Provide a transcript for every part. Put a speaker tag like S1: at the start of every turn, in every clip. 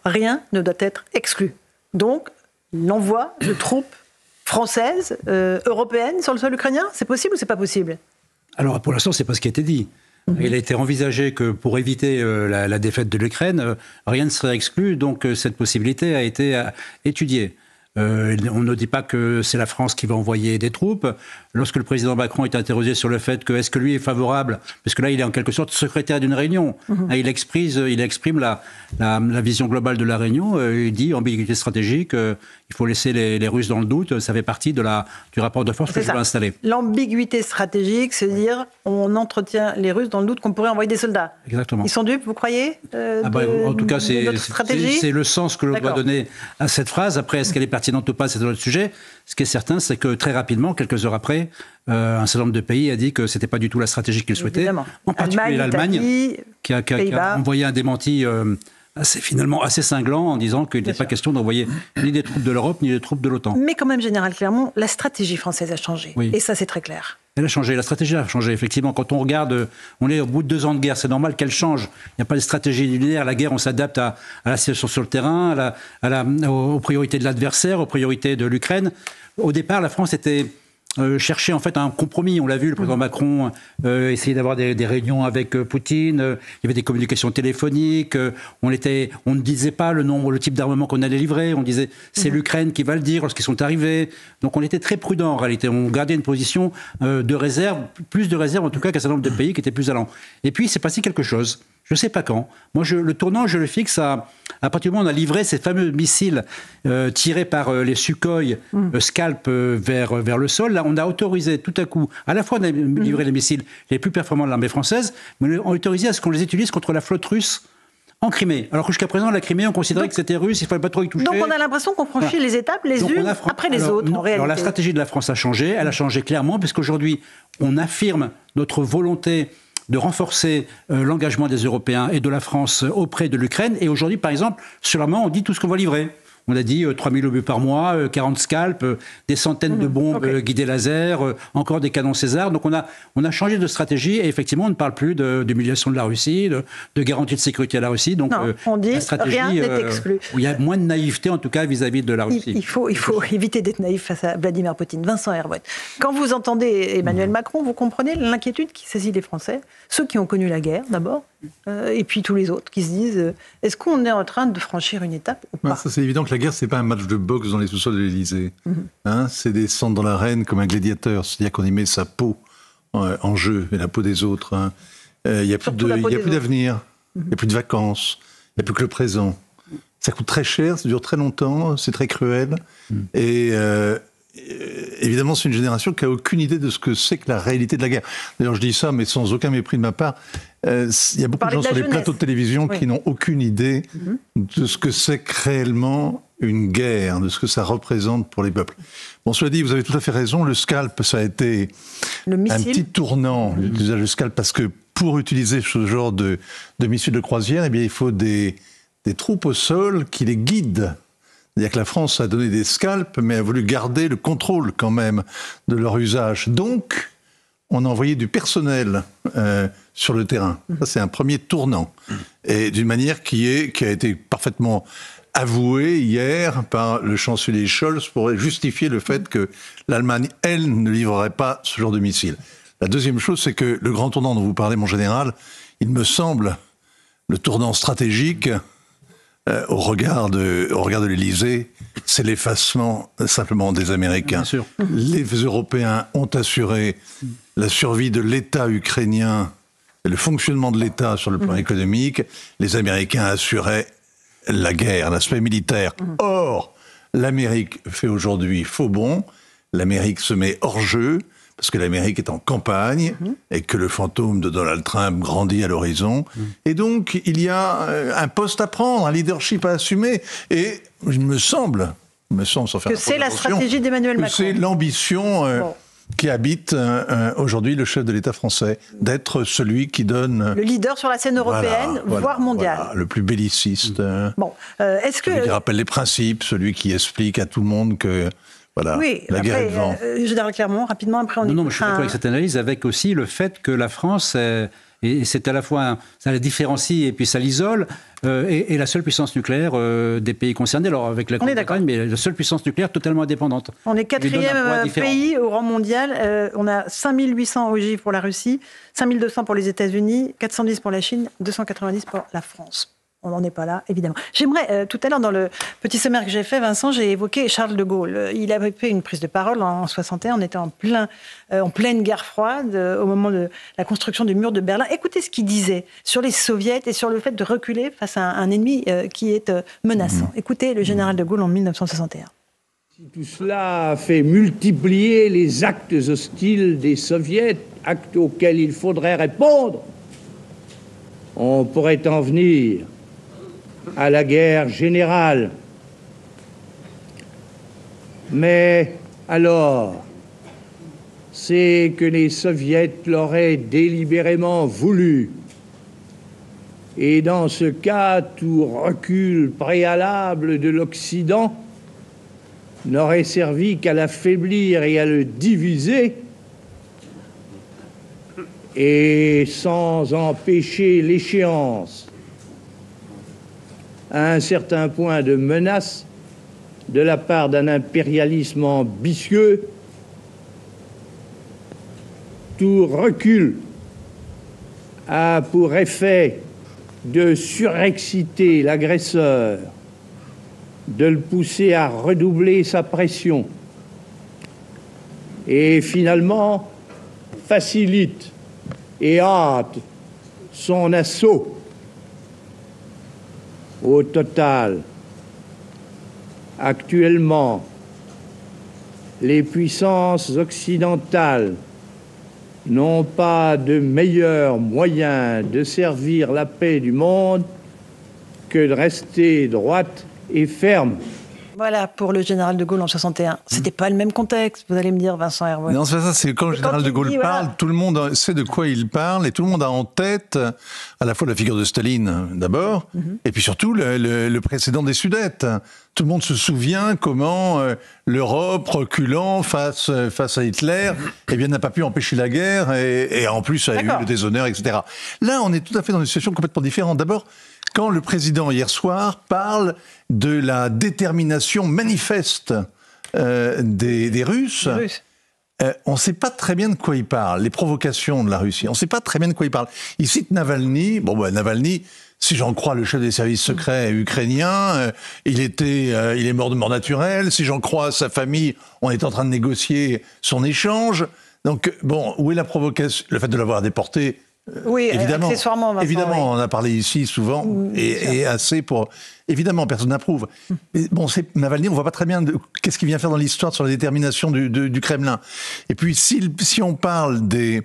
S1: rien ne doit être exclu. Donc, l'envoi de troupes françaises, européennes sur le sol ukrainien, c'est possible ou c'est pas possible?
S2: Alors, pour l'instant, c'est pas ce qui a été dit. Il a été envisagé que pour éviter la défaite de l'Ukraine, rien ne serait exclu, donc cette possibilité a été étudiée. On ne dit pas que c'est la France qui va envoyer des troupes. Lorsque le président Macron est interrogé sur le fait que est-ce que lui est favorable, parce que là il est en quelque sorte secrétaire d'une réunion, il exprime la vision globale de la réunion, il dit ambiguïté stratégique, il faut laisser les Russes dans le doute, ça fait partie du rapport de force que je veux installer.
S1: L'ambiguïté stratégique, c'est dire on entretient les Russes dans le doute qu'on pourrait envoyer des soldats.
S2: Exactement.
S1: Ils sont dupes, vous croyez
S2: en tout cas, c'est le sens que l'on doit donner à cette phrase. Après, est-ce qu'elle est pertinente ou pas, c'est un autre sujet. Ce qui est certain, c'est que très rapidement, quelques heures après, un certain nombre de pays a dit que ce n'était pas du tout la stratégie qu'ils souhaitaient. En particulier l'Allemagne, qui a envoyé un démenti finalement assez cinglant en disant qu'il n'était pas question d'envoyer ni des troupes de l'Europe, ni des troupes de l'OTAN.
S1: Mais quand même, Général Clermont, la stratégie française a changé.
S2: Oui.
S1: Et ça, c'est très clair.
S2: Elle a changé, la stratégie a changé, effectivement. Quand on regarde, on est au bout de 2 ans de guerre, c'est normal qu'elle change. Il n'y a pas de stratégie linéaire. La guerre, on s'adapte à la situation sur le terrain, aux priorités de l'adversaire, aux priorités de l'Ukraine. Au départ, la France était chercher en fait un compromis. On l'a vu, le président Macron essayait d'avoir des réunions avec Poutine. Il y avait des communications téléphoniques. On ne disait pas le type d'armement qu'on allait livrer. On disait c'est l'Ukraine qui va le dire lorsqu'ils sont arrivés. Donc on était très prudent en réalité. On gardait une position de réserve, plus de réserve en tout cas qu'un certain nombre de pays qui étaient plus allants. Et puis il s'est passé quelque chose. Je ne sais pas quand. Moi, le tournant, je le fixe à partir du moment où on a livré ces fameux missiles tirés par les Sukhoi Scalp vers le sol. Là, on a autorisé tout à coup, à la fois on a livré les missiles les plus performants de l'armée française, mais on a autorisé à ce qu'on les utilise contre la flotte russe en Crimée. Alors que jusqu'à présent, la Crimée, on considérait que c'était russe, il ne fallait pas trop y toucher.
S1: Donc on a l'impression qu'on franchit les étapes les unes après les autres, en réalité.
S2: Alors la stratégie de la France a changé. Elle a changé clairement, puisqu'aujourd'hui, on affirme notre volonté de renforcer l'engagement des Européens et de la France auprès de l'Ukraine. Et aujourd'hui, par exemple, sur l'armement, on dit tout ce qu'on va livrer. On a dit 3000 obus par mois, 40 scalps, des centaines de bombes guidées laser, encore des canons César. Donc on a changé de stratégie et effectivement on ne parle plus d'humiliation de la Russie, de garantie de sécurité à la Russie. Donc
S1: non, on dit rien n'est exclu.
S2: Où il y a moins de naïveté en tout cas vis-à-vis de la Russie.
S1: Il faut éviter d'être naïf face à Vladimir Poutine. Vincent Hervouet, quand vous entendez Emmanuel Macron, vous comprenez l'inquiétude qui saisit les Français, ceux qui ont connu la guerre d'abord, et puis tous les autres qui se disent est-ce qu'on est en train de franchir une étape ou pas?
S3: Ça, c'est évident que la guerre, c'est pas un match de boxe dans les sous-sols de l'Élysée. C'est descendre dans l'arène comme un gladiateur, c'est-à-dire qu'on y met sa peau en jeu et la peau des autres. Il n'y a plus d'avenir, il n'y a plus de vacances, il n'y a plus que le présent. Ça coûte très cher, ça dure très longtemps, c'est très cruel. Et évidemment, c'est une génération qui n'a aucune idée de ce que c'est que la réalité de la guerre. D'ailleurs, je dis ça, mais sans aucun mépris de ma part. Il y a beaucoup de gens sur les plateaux de télévision qui n'ont aucune idée de ce que c'est que réellement une guerre, de ce que ça représente pour les peuples. Bon, cela dit, vous avez tout à fait raison, le Scalp, ça a été un petit tournant, l'usage du Scalp, parce que pour utiliser ce genre de missile de croisière, eh bien, il faut des troupes au sol qui les guident. C'est-à-dire que la France a donné des Scalps, mais a voulu garder le contrôle quand même de leur usage. Donc, on a envoyé du personnel sur le terrain. Ça, c'est un premier tournant. Et d'une manière qui a été parfaitement avouée hier par le chancelier Scholz pour justifier le fait que l'Allemagne, elle, ne livrerait pas ce genre de missiles. La deuxième chose, c'est que le grand tournant dont vous parlez, mon général, il me semble, le tournant stratégique, au regard de l'Élysée, c'est l'effacement simplement des Américains.
S2: Bien sûr.
S3: Les Européens ont assuré la survie de l'État ukrainien et le fonctionnement de l'État sur le plan économique. Les Américains assuraient la guerre, l'aspect militaire. Or, l'Amérique fait aujourd'hui faux bond. L'Amérique se met hors jeu parce que l'Amérique est en campagne et que le fantôme de Donald Trump grandit à l'horizon. Et donc, il y a un poste à prendre, un leadership à assumer. Et il me semble sans faire
S1: que c'est la stratégie d'Emmanuel Macron.
S3: C'est l'ambition qui habite aujourd'hui le chef de l'État français, d'être celui qui donne...
S1: Le leader sur la scène européenne, voire mondiale.
S3: Voilà, le plus belliciste.
S1: Bon, est-ce que...
S3: Celui qui rappelle les principes, celui qui explique à tout le monde que Voilà,
S1: oui,
S3: la guerre est devant.
S1: Général Clermont, rapidement, après on
S2: Non, mais je suis d'accord avec cette analyse, avec aussi le fait que la France, et c'est à la fois, ça la différencie et puis ça l'isole, est la seule puissance nucléaire des pays concernés. Alors avec la Grande-Bretagne, mais la seule puissance nucléaire totalement indépendante.
S1: On est 4e pays au rang mondial. On a 5800 ogives pour la Russie, 5200 pour les États-Unis, 410 pour la Chine, 290 pour la France. On n'en est pas là, évidemment. J'aimerais, tout à l'heure, dans le petit sommaire que j'ai fait, Vincent, j'ai évoqué Charles de Gaulle. Il avait fait une prise de parole en 61. On était en pleine guerre froide, au moment de la construction du mur de Berlin. Écoutez ce qu'il disait sur les soviets et sur le fait de reculer face à un ennemi qui est menaçant. Écoutez le général de Gaulle en 1961.
S4: Si tout cela a fait multiplier les actes hostiles des soviets, actes auxquels il faudrait répondre, on pourrait en venir à la guerre générale. Mais alors, c'est que les soviets l'auraient délibérément voulu. Et dans ce cas, tout recul préalable de l'Occident n'aurait servi qu'à l'affaiblir et à le diviser, et sans empêcher l'échéance à un certain point de menace de la part d'un impérialisme ambitieux, tout recul a pour effet de surexciter l'agresseur, de le pousser à redoubler sa pression et finalement facilite et hâte son assaut. Au total, actuellement, les puissances occidentales n'ont pas de meilleur moyen de servir la paix du monde que de rester droite et ferme.
S1: Voilà, pour le général de Gaulle en 61. C'était pas le même contexte, vous allez me dire, Vincent Hervé.
S3: Non, c'est ça, c'est quand le général de Gaulle parle, tout le monde sait de quoi il parle et tout le monde a en tête à la fois la figure de Staline, d'abord, et puis surtout le précédent des Sudètes. Tout le monde se souvient comment l'Europe, reculant face à Hitler, eh bien, n'a pas pu empêcher la guerre et en plus a eu le déshonneur, etc. Là, on est tout à fait dans une situation complètement différente. D'abord, quand le président, hier soir, parle de la détermination manifeste des Russes, on ne sait pas très bien de quoi il parle, les provocations de la Russie, on ne sait pas très bien de quoi il parle. Il cite Navalny, Navalny, si j'en crois le chef des services secrets ukrainien, il est mort de mort naturelle, si j'en crois sa famille, on est en train de négocier son échange. Donc, où est la provocation? Le fait de l'avoir déporté,
S1: oui,
S3: évidemment,
S1: accessoirement, Vincent,
S3: évidemment, on en a parlé ici souvent, et assez pour... Évidemment, personne n'approuve. Mais c'est Navalny, on voit pas très bien qu'est-ce qu'il vient faire dans l'histoire sur la détermination du Kremlin. Et puis, si on parle de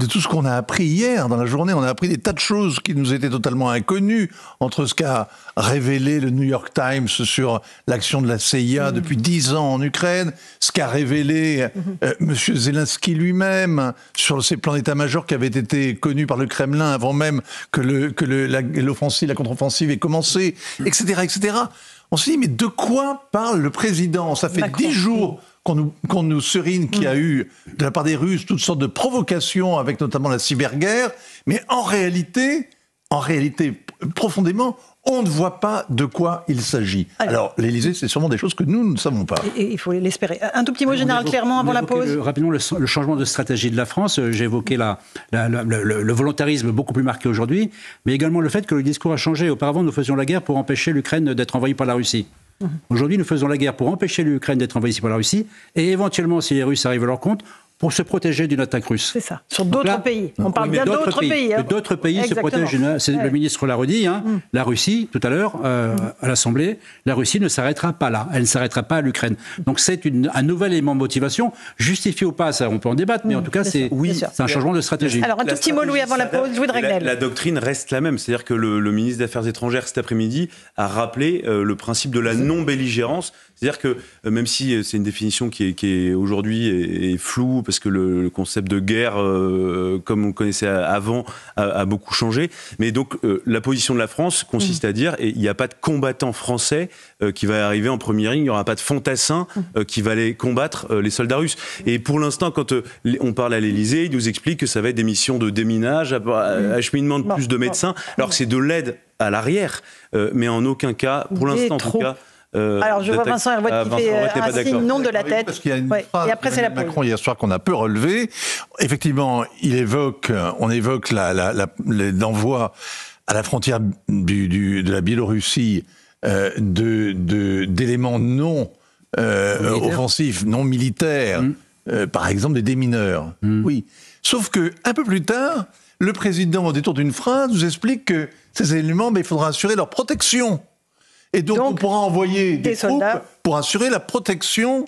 S3: tout ce qu'on a appris hier dans la journée, on a appris des tas de choses qui nous étaient totalement inconnues, entre ce qu'a révélé le New York Times sur l'action de la CIA depuis 10 ans en Ukraine, ce qu'a révélé M. Zelensky lui-même sur ces plans d'état-major qui avaient été connus par le Kremlin avant même que l'offensive, la contre-offensive ait commencé, etc., etc. On se dit, mais de quoi parle le président? Ça fait 10 jours qu'on nous serine qu'il y a eu, de la part des Russes, toutes sortes de provocations, avec notamment la cyberguerre, mais en réalité, profondément, on ne voit pas de quoi il s'agit. Alors, l'Élysée, c'est sûrement des choses que nous ne savons pas.
S1: Et il faut l'espérer. Un tout petit mot, général Clermont, avant la pause.
S2: Rapidement, le changement de stratégie de la France. J'ai évoqué le volontarisme beaucoup plus marqué aujourd'hui, mais également le fait que le discours a changé. Auparavant, nous faisions la guerre pour empêcher l'Ukraine d'être envahie par la Russie. Aujourd'hui, nous faisons la guerre pour empêcher l'Ukraine d'être envahie par la Russie, et éventuellement, si les Russes arrivent à leur compte, pour se protéger d'une attaque russe.
S1: C'est ça, sur d'autres pays. On parle bien d'autres pays.
S2: D'autres pays se protègent. Le ministre l'a redit, la Russie, tout à l'heure, à l'Assemblée, la Russie ne s'arrêtera pas là. Elle ne s'arrêtera pas à l'Ukraine. Donc c'est un nouvel élément de motivation. Justifié ou pas, ça, on peut en débattre, mais en tout cas, c'est un changement de stratégie.
S1: Alors, un tout petit mot, Louis, avant la pause. Louis de Ragnel.
S5: La doctrine reste la même. C'est-à-dire que le ministre des Affaires étrangères, cet après-midi, a rappelé le principe de la non-belligérance. C'est-à-dire que même si c'est une définition qui est aujourd'hui est floue, parce que le concept de guerre, comme on connaissait avant, a beaucoup changé, mais donc la position de la France consiste à dire il n'y a pas de combattant français qui va arriver en première ligne, il n'y aura pas de fantassin qui va aller combattre les soldats russes. Et pour l'instant, quand on parle à l'Élysée, il nous explique que ça va être des missions de déminage, acheminement de plus de médecins, alors que c'est de l'aide à l'arrière, mais en aucun cas, pour l'instant en tout cas...
S1: Alors je vois Vincent Hervouet qui fait un signe non de la tête.
S3: Parce qu'il y a une phrase
S1: et après c'est la
S3: Macron hier soir qu'on a peu relevé. Effectivement, on évoque l'envoi à la frontière de la Biélorussie d'éléments non offensifs, non militaires, par exemple des démineurs. Oui. Sauf que un peu plus tard, le président, au détour d'une phrase, nous explique que ces éléments, il faudra assurer leur protection. Et donc on pourra envoyer des troupes pour assurer la protection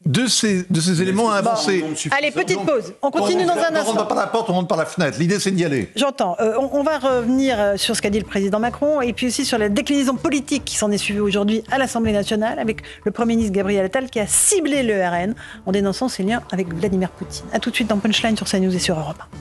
S3: de ces éléments avancés.
S1: Allez, petite pause. On continue dans un instant.
S3: On ne rentre pas par la porte, on rentre par la fenêtre. L'idée, c'est d'y aller.
S1: J'entends. On va revenir sur ce qu'a dit le président Macron et puis aussi sur la déclinaison politique qui s'en est suivie aujourd'hui à l'Assemblée nationale avec le Premier ministre Gabriel Attal qui a ciblé le RN en dénonçant ses liens avec Vladimir Poutine. A tout de suite dans Punchline sur CNews et sur Europe 1.